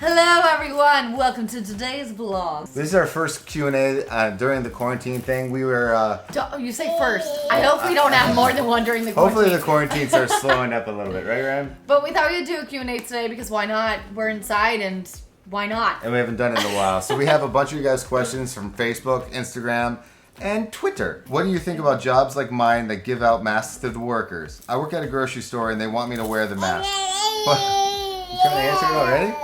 Hello everyone, welcome to today's vlog. This is our first Q&A during the quarantine thing. We were... You say first. I hope we don't have more than one during the quarantine. Hopefully the quarantine starts slowing up a little bit, right, Ryan? But we thought we'd do a Q&A today because why not? We're inside and why not? And we haven't done it in a while. So we have a bunch of you guys' questions from Facebook, Instagram, and Twitter. What do you think about jobs like mine that give out masks to the workers? I work at a grocery store and they want me to wear the mask. But, can I answer it already?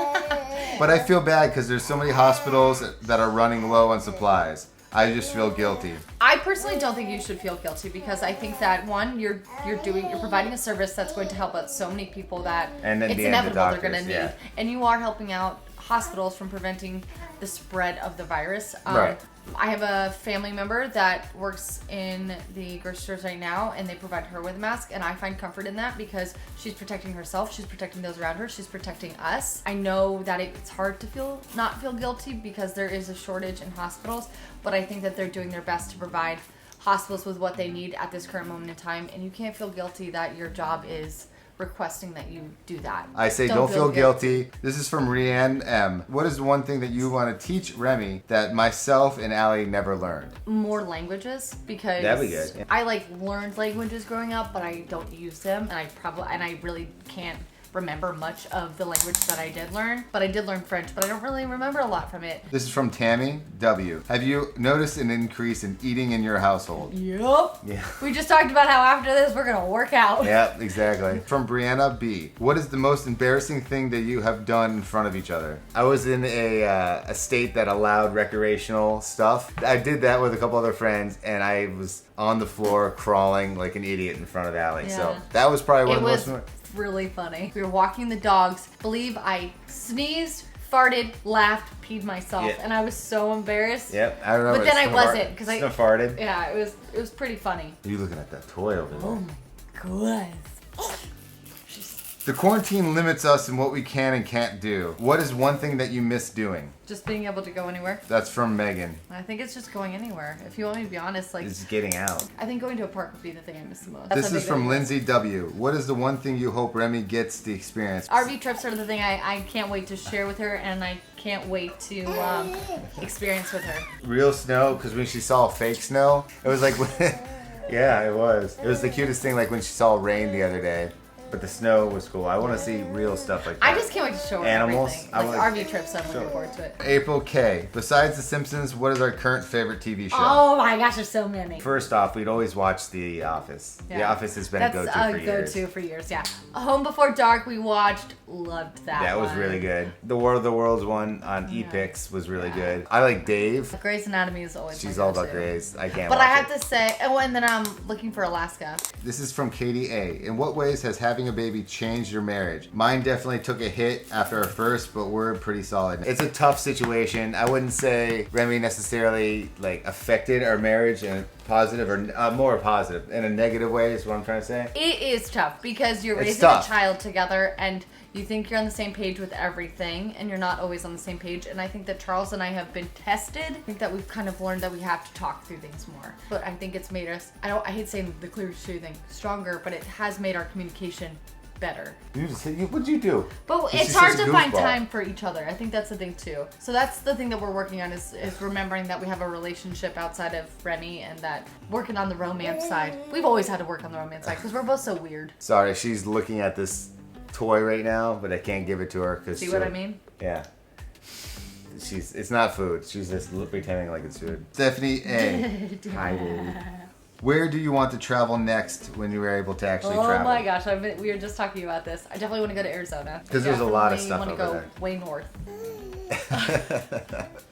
But I feel bad because there's so many hospitals that are running low on supplies. I just feel guilty. I personally don't think you should feel guilty because I think that one, you're providing a service that's going to help out so many people that and then it's the inevitable doctors, they're going to need. Yeah. And you are helping out hospitals from preventing the spread of the virus. Right. I have a family member that works in the grocery stores right now and they provide her with a mask, and I find comfort in that because she's protecting herself, she's protecting those around her, she's protecting us. I know that it's hard to not feel guilty because there is a shortage in hospitals, but I think that they're doing their best to provide hospitals with what they need at this current moment in time, and you can't feel guilty that your job is requesting that you do that. I say don't feel guilty. This is from Rianne M. What is the one thing that you want to teach Remy that myself and Allie never learned? More languages, because that'd be good. Yeah. I learned languages growing up, but I don't use them, and I really can't remember much of the language that I did learn. But I did learn French, but I don't really remember a lot from it. This is from Tammy W. Have you noticed an increase in eating in your household? Yep. Yeah. We just talked about how after this we're gonna work out. Yeah, exactly. From Brianna B. What is the most embarrassing thing that you have done in front of each other? I was in a state that allowed recreational stuff. I did that with a couple other friends, and I was on the floor crawling like an idiot in front of Allie. Yeah. So that was probably one of the most... really funny. We were walking the dogs. Believe I sneezed, farted, laughed, peed myself, yeah. And I was so embarrassed. Yep, I remember. But then I wasn't because I farted. Yeah, it was pretty funny. You looking at that toy over there? Oh my god. The quarantine limits us in what we can and can't do. What is one thing that you miss doing? Just being able to go anywhere. That's from Megan. I think it's just going anywhere. If you want me to be honest, it's getting out. I think going to a park would be the thing I miss the most. This is from Lindsay W. What is the one thing you hope Remy gets to experience? RV trips are the thing I can't wait to share with her, and I can't wait to experience with her. Real snow, because when she saw fake snow, it was like, yeah, it was. It was the cutest thing, like when she saw rain the other day. But the snow was cool. I want to see real stuff like that. I just can't wait to show her animals. Everything. RV trips, I'm looking forward to it. April K. Besides The Simpsons, what is our current favorite TV show? Oh my gosh, there's so many. First off, we'd always watch The Office. Yeah. The Office has been a go-to for years. That's a go-to for years, yeah. Home Before Dark we watched, loved that. That was really good. The War of the Worlds one on Epix was really good. I like Dave. Grey's Anatomy is always She's all about Grey's. I can't But watch I have to say, and then I'm looking for Alaska. This is from Katie A. In what ways has having a baby changed your marriage? Mine definitely took a hit after our first, but we're pretty solid. It's a tough situation. I wouldn't say Remy necessarily affected our marriage in a positive or more positive. In a negative way is what I'm trying to say. It is tough because you're raising a child together and you think you're on the same page with everything and you're not always on the same page. And I think that Charles and I have been tested. I think that we've kind of learned that we have to talk through things more. But I think it's made us, I hate saying the clear thing, stronger, but it has made our communication better. What'd you do? But it's hard to find time for each other. I think that's the thing too. So that's the thing that we're working on is remembering that we have a relationship outside of Remy and that working on the romance side. We've always had to work on the romance side because we're both so weird. Sorry, she's looking at this toy right now, but I can't give it to her because. See what I mean? Yeah. It's not food. She's just pretending like it's food. Stephanie A. Hi, dude. Where do you want to travel next when you are able to actually travel? Oh my gosh, we were just talking about this. I definitely want to go to Arizona. Because there's a lot of stuff over there. I want to go way north.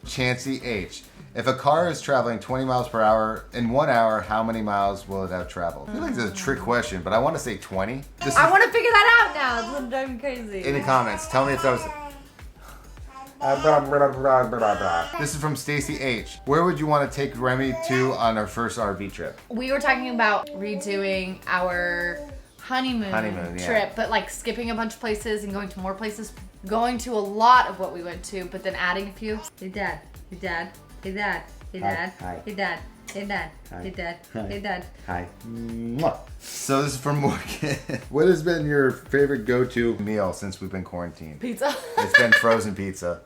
Chancey H. If a car is traveling 20 miles per hour in 1 hour, how many miles will it have traveled? I feel like this is a trick question, but I want to say 20. I want to figure that out now. It's driving me crazy. In the comments, tell me if that was... This is from Stacy H. Where would you want to take Remy to on our first RV trip? We were talking about redoing our honeymoon trip, but skipping a bunch of places and going to more places. Going to a lot of what we went to, but then adding a few. Hey dad, hey dad, hey dad, hey dad, Hi. hey dad, Hey, Dad. Hi. Hey, Dad. Hi. Hey, Dad. Hi. Mwah. So this is from Morgan. What has been your favorite go-to meal since we've been quarantined? Pizza. It's been frozen pizza.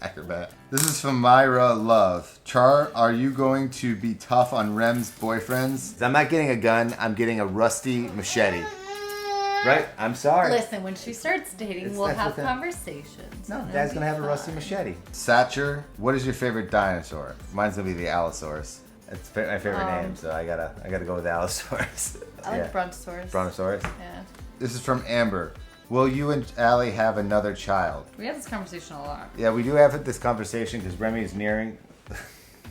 Acrobat. This is from Myra Love. Char, are you going to be tough on Rem's boyfriends? I'm not getting a gun. I'm getting a rusty machete. Right? I'm sorry. Listen, when she starts dating, we'll that's have what that- conversations. No, and Dad's it'll gonna have be a rusty fun. machete. Satcher, what is your favorite dinosaur? Mine's gonna be the Allosaurus. It's my favorite name, so I gotta go with the Allosaurus. I like Brontosaurus. Brontosaurus. Yeah. This is from Amber. Will you and Allie have another child? We have this conversation a lot. Yeah, we do have this conversation because Remy is nearing.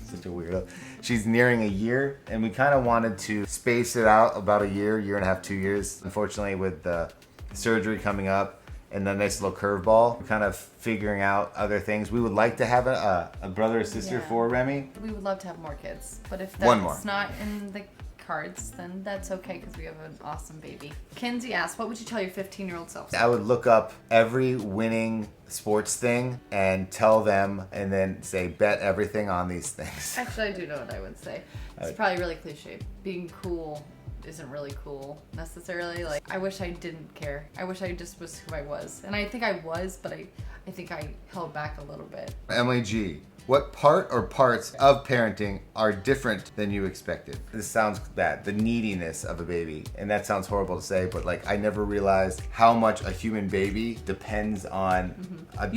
Such a weirdo. She's nearing a year, and we kind of wanted to space it out about a year and a half, 2 years. Unfortunately, with the surgery coming up and the nice little curveball, we're kind of figuring out other things. We would like to have a brother or sister Yeah. for Remy. We would love to have more kids, but if One more. that's not in the cards, then that's okay because we have an awesome baby. Kinsey asked, what would you tell your 15-year-old self? I would look up every winning sports thing and tell them, and then say, bet everything on these things. Actually, I do know what I would say. It's probably really cliche. Being cool isn't really cool necessarily. Like, I wish I didn't care. I wish I just was who I was. And I think I was, but I think I held back a little bit. Emily G. What part or parts of parenting are different than you expected? This sounds bad. The neediness of a baby. And that sounds horrible to say, but like I never realized how much a human baby depends on another.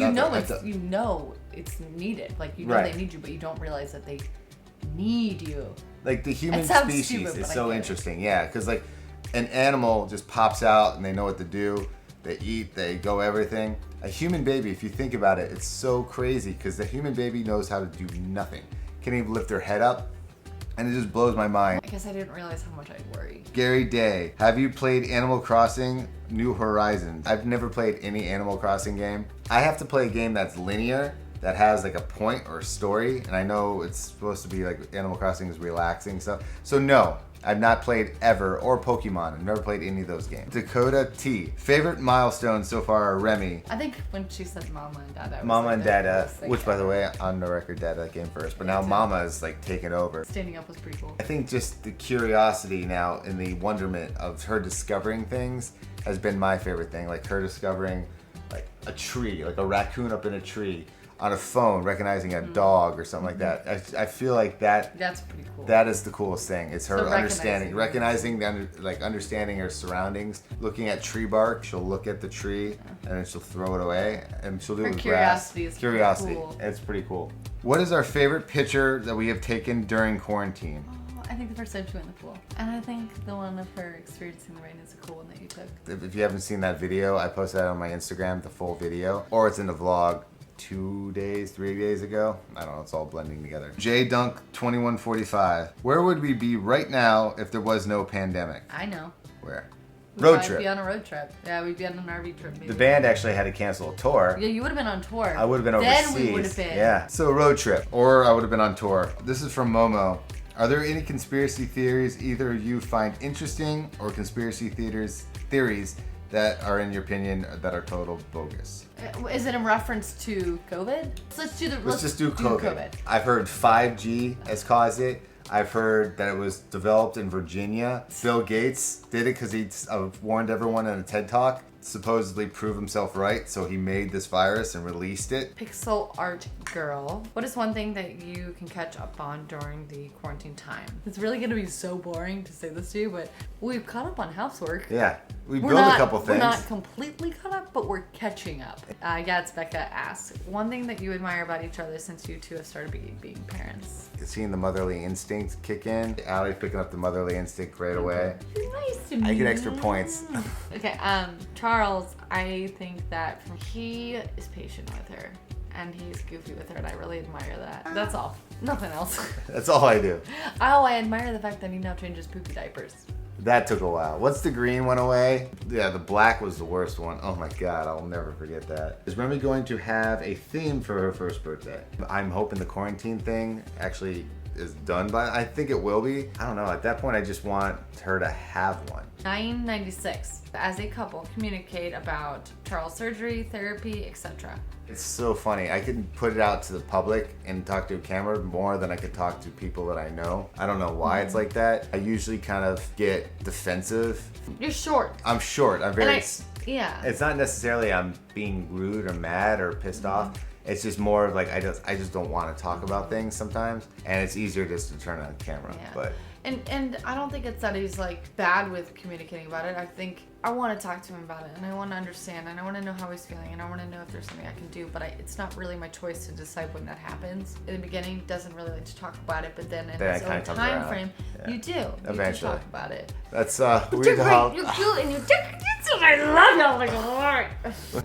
You know it's needed. Like you know Right. they need you, but you don't realize that they need you. Like the human It sounds species stupid, is but I so get it. interesting. Yeah, because like an animal just pops out and they know what to do. They eat, they go everything. A human baby, if you think about it, it's so crazy because the human baby knows how to do nothing. Can't even lift their head up. And it just blows my mind. I guess I didn't realize how much I'd worry. Gary Day, have you played Animal Crossing New Horizons? I've never played any Animal Crossing game. I have to play a game that's linear, that has like a point or a story, and I know it's supposed to be like Animal Crossing is relaxing stuff. So no, I've not played ever, or Pokemon. I've never played any of those games. Dakota T, favorite milestones so far are Remy. I think when she said Mama and Dada, I was Mama like and the Dada, coolest thing which by the ever. way, on the record, Dada came first, but Yeah, now it did. Mama is like taking over. Standing up was pretty cool. I think just the curiosity now and the wonderment of her discovering things has been my favorite thing. Like her discovering like a tree, like a raccoon up in a tree, on a phone, recognizing a dog or something like that. I feel like that That's pretty cool. that is the coolest thing. It's her So understanding, recognizing understanding her surroundings. Looking at tree bark, she'll look at the tree and then she'll throw it away, and she'll do Her it with grass. curiosity is pretty Curiosity, cool. it's pretty cool. What is our favorite picture that we have taken during quarantine? Oh, I think the first time she went in the pool. And I think the one of her experiencing the rain is a cool one that you took. If you haven't seen that video, I posted that on my Instagram, the full video, or it's in the vlog 3 days ago. I don't know, it's all blending together. JDunk2145. Where would we be right now if there was no pandemic? I know. Where? We'd Road probably trip. be on a road trip. Yeah, we'd be on an RV trip maybe. The band actually had to cancel a tour. Yeah, you would have been on tour. I would have been overseas. Then we would have been. Yeah. So road trip. Or I would have been on tour. This is from Momo. Are there any conspiracy theories either you find interesting or conspiracy theories that are, in your opinion, that are total bogus? Is it in reference to COVID? Let's Let's just do COVID. I've heard 5G has caused it. I've heard that it was developed in Virginia. Bill Gates did it because he warned everyone in a TED Talk, supposedly prove himself right, so he made this virus and released it. Pixel art girl. What is one thing that you can catch up on during the quarantine time? It's really gonna be so boring to say this to you, but we've caught up on housework. Yeah, we We're built not, a couple We're things. not completely caught up, but we're catching up. Gats Becca asks, one thing that you admire about each other since you two have started being parents. Seeing the motherly instinct kick in. Allie picking up the motherly instinct right away. You're nice to me. I get extra points. Okay, Charles, I think that he is patient with her and he's goofy with her, and I really admire that. That's all. Nothing else. That's all I do. Oh, I admire the fact that he now changes poopy diapers. That took a while. Once the green went away, yeah, the black was the worst one. Oh my God, I'll never forget that. Is Remy going to have a theme for her first birthday? I'm hoping the quarantine thing actually is done by. I think it will be. I don't know. At that point, I just want her to have one. 996. As a couple, communicate about Charles' surgery, therapy, etc. It's so funny. I can put it out to the public and talk to a camera more than I could talk to people that I know. I don't know why it's like that. I usually kind of get defensive. You're short. I'm short. I'm very... Yeah. It's not necessarily I'm being rude or mad or pissed off. It's just more of like I just don't want to talk about things sometimes, and it's easier just to turn on camera. Yeah. But and I don't think it's that he's like bad with communicating about it. I think I want to talk to him about it, and I want to understand, and I want to know how he's feeling, and I want to know if there's something I can do. But it's not really my choice to decide when that happens. In the beginning, he doesn't really like to talk about it, but then in his own time frame, you do. Eventually. You do talk about it. That's But you're great. You're cute, and you're I love you. I'm like, Lord.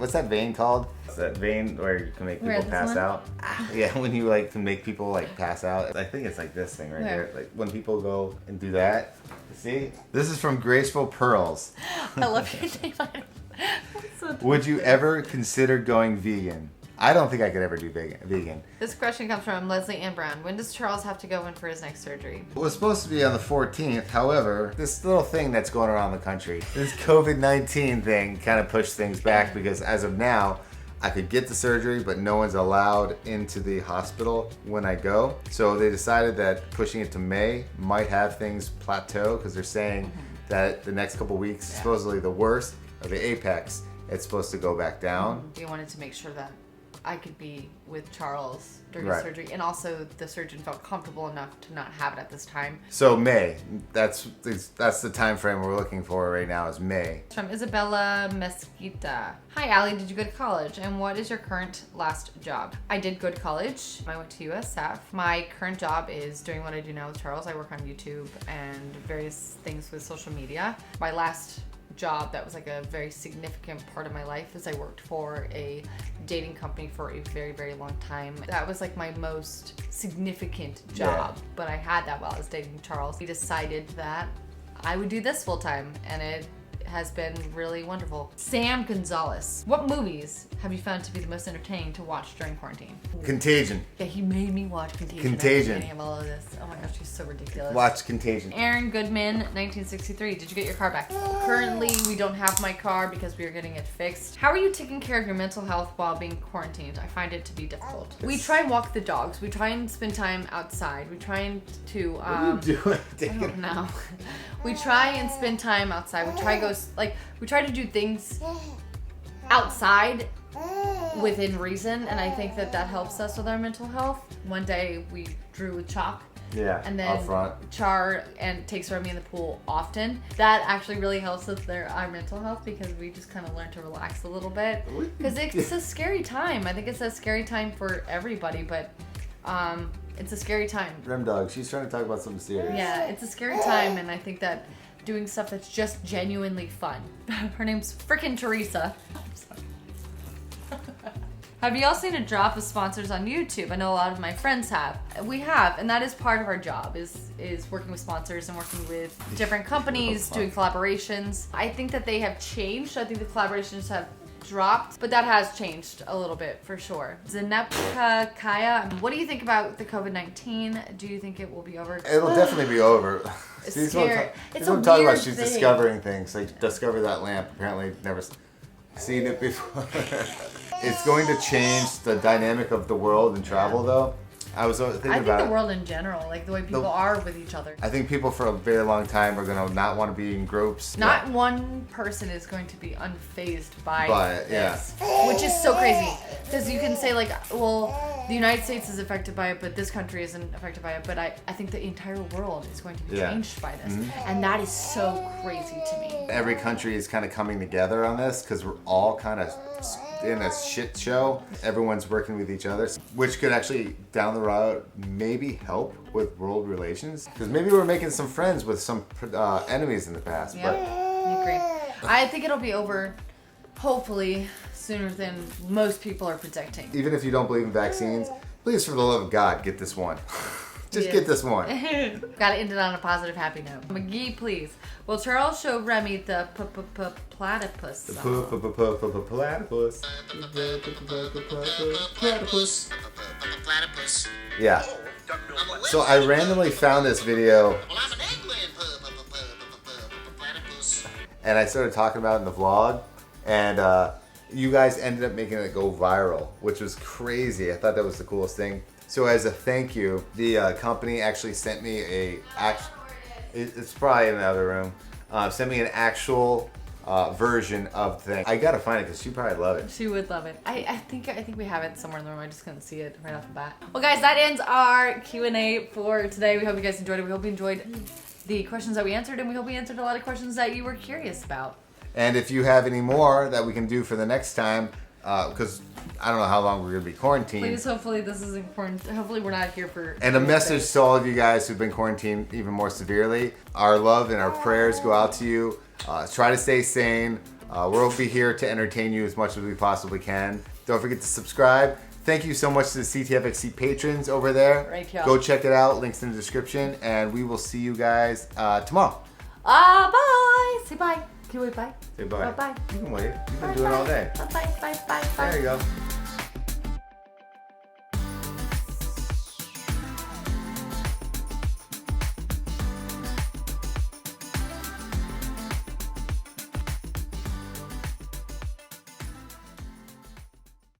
What's that vein called? It's that vein where you can make people pass out. Yeah, when you like can make people like pass out. I think it's like this thing right here. Like when people go and do that. See? This is from Graceful Pearls. I love your name. So would you ever consider going vegan? I don't think I could ever do vegan. This question comes from Leslie Ann Brown. When does Charles have to go in for his next surgery? It was supposed to be on the 14th. However, this little thing that's going around the country, this COVID-19 thing kind of pushed things back because as of now, I could get the surgery, but no one's allowed into the hospital when I go. So they decided that pushing it to May might have things plateau because they're saying that the next couple weeks, supposedly the worst, or the apex, it's supposed to go back down. They wanted to make sure that I could be with Charles during the surgery, and also the surgeon felt comfortable enough to not have it at this time. So May, that's the time frame we're looking for right now is May. From Isabella Mesquita. Hi Allie, did you go to college? And what is your current last job? I did go to college. I went to USF. My current job is doing what I do now with Charles. I work on YouTube and various things with social media. My last job that was like a very significant part of my life is I worked for a dating company for a very, very long time. That was like my most significant job, but I had that while I was dating Charles. We decided that I would do this full time, and it has been really wonderful. Sam Gonzalez. What movies have you found to be the most entertaining to watch during quarantine? Contagion. Yeah, he made me watch Contagion. Contagion. Of all of this. Oh my gosh, he's so ridiculous. Watch Contagion. Aaron Goodman, 1963. Did you get your car back? Currently, we don't have my car because we are getting it fixed. How are you taking care of your mental health while being quarantined? I find it to be difficult. We try and walk the dogs. We try and spend time outside. We try and to what are you doing? I don't know. We try and spend time outside. We try to do things outside within reason, and I think that helps us with our mental health. One day we drew with chalk. Yeah, and then out front. Char and takes Remy in the pool often. That actually really helps with our mental health because we just kind of learn to relax a little bit. Because it's a scary time. I think it's a scary time for everybody, but it's a scary time. Rem Dog, she's trying to talk about something serious. Yeah, it's a scary time, and I think that doing stuff that's just genuinely fun. Her name's frickin' Teresa. Have you all seen a drop of sponsors on YouTube? I know a lot of my friends have. We have, and that is part of our job, is working with sponsors and working with different companies, doing collaborations. I think that they have changed. I think the collaborations have dropped, but that has changed a little bit for sure. Zanepka Kaya, what do you think about the COVID-19? Do you think it will be over? It'll definitely be over. It's She's scary. It's what I'm talking about. She's discovering things. Like discover that lamp. Apparently never seen it before. It's going to change the dynamic of the world and travel though. I was thinking about I think the world in general, like the way people are with each other. I think people for a very long time are going to not want to be in groups. Not one person is going to be unfazed by this, yeah. Which is so crazy. Because you can say like, well, the United States is affected by it, but this country isn't affected by it. But I think the entire world is going to be changed by this. And that is so crazy to me. Every country is kind of coming together on this because we're all kind of in a shit show. Everyone's working with each other, which could actually down the road maybe help with world relations. Because maybe we're making some friends with some enemies in the past. Yeah, I agree. I think it'll be over, hopefully, sooner than most people are predicting. Even if you don't believe in vaccines, please, for the love of God, get this one. Just get this one. Gotta end it on a positive, happy note. McGee, please. Will Charles show Remy the platypus? Platypus. Platypus. Yeah. So I randomly found this video and I started talking about it in the vlog, and you guys ended up making it go viral, which was crazy. I thought that was the coolest thing. So as a thank you, the company actually sent me it's probably in the other room, sent me an actual version of the thing. I gotta find it because she probably love it. She would love it. I think we have it somewhere in the room. I just couldn't see it right off the bat. Well, guys, that ends our Q&A for today. We hope you guys enjoyed it. We hope you enjoyed the questions that we answered, and we hope we answered a lot of questions that you were curious about. And if you have any more that we can do for the next time, because I don't know how long we're gonna be quarantined. Please, hopefully this isn't quarantine. Hopefully we're not here for. And a message to all of you guys who've been quarantined even more severely. Our love and our prayers go out to you. Try to stay sane. We'll be here to entertain you as much as we possibly can. Don't forget to subscribe. Thank you so much to the CTFxC patrons over there. Right, y'all. Go check it out. Links in the description. And we will see you guys tomorrow. Bye. Say bye. Can you wait bye? Say bye. Bye. You can wait. You've been doing it all day. Bye. There you go.